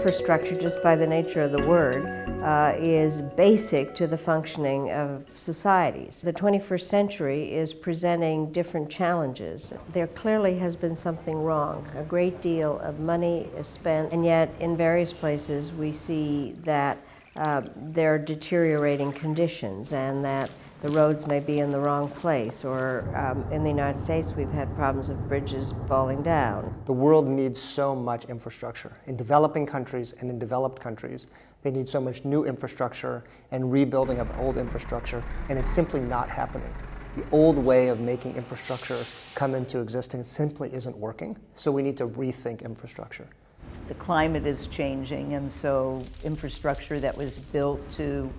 Infrastructure, just by the nature of the word, is basic to the functioning of societies. The 21st century is presenting different challenges. There clearly has been something wrong. A great deal of money is spent, and yet in various places we see that there are deteriorating conditions and that the roads may be in the wrong place, or in the United States we've had problems of bridges falling down. The world needs so much infrastructure. In developing countries and in developed countries, they need so much new infrastructure and rebuilding of old infrastructure, and it's simply not happening. The old way of making infrastructure come into existence simply isn't working, so we need to rethink infrastructure. The climate is changing, and so infrastructure that was built to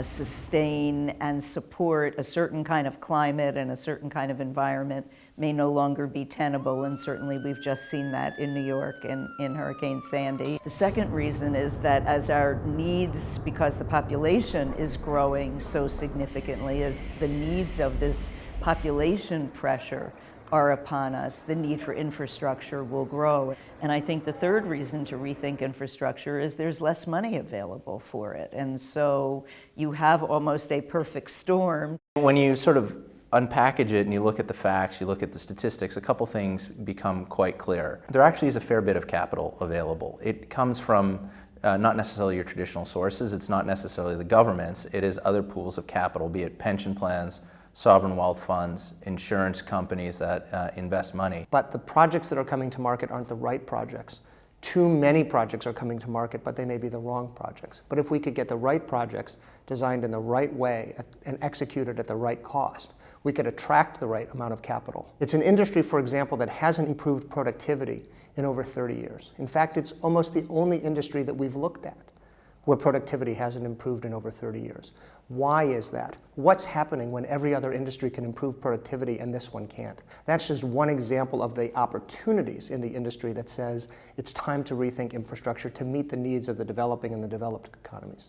sustain and support a certain kind of climate and a certain kind of environment may no longer be tenable, and certainly we've just seen that in New York and in Hurricane Sandy. The second reason is that as our needs, because the population is growing so significantly, as the needs of this population pressure are upon us, the need for infrastructure will grow. And I think the third reason to rethink infrastructure is there's less money available for it. And so you have almost a perfect storm. When you sort of unpackage it and you look at the facts, you look at the statistics, a couple things become quite clear. There actually is a fair bit of capital available. It comes from not necessarily your traditional sources, it's not necessarily the governments, it is other pools of capital, be it pension plans, sovereign wealth funds, insurance companies that invest money. But the projects that are coming to market aren't the right projects. Too many projects are coming to market, but they may be the wrong projects. But if we could get the right projects designed in the right way and executed at the right cost, we could attract the right amount of capital. It's an industry, for example, that hasn't improved productivity in over 30 years. In fact, it's almost the only industry that we've looked at where productivity hasn't improved in over 30 years. Why is that? What's happening when every other industry can improve productivity and this one can't? That's just one example of the opportunities in the industry that says it's time to rethink infrastructure to meet the needs of the developing and the developed economies.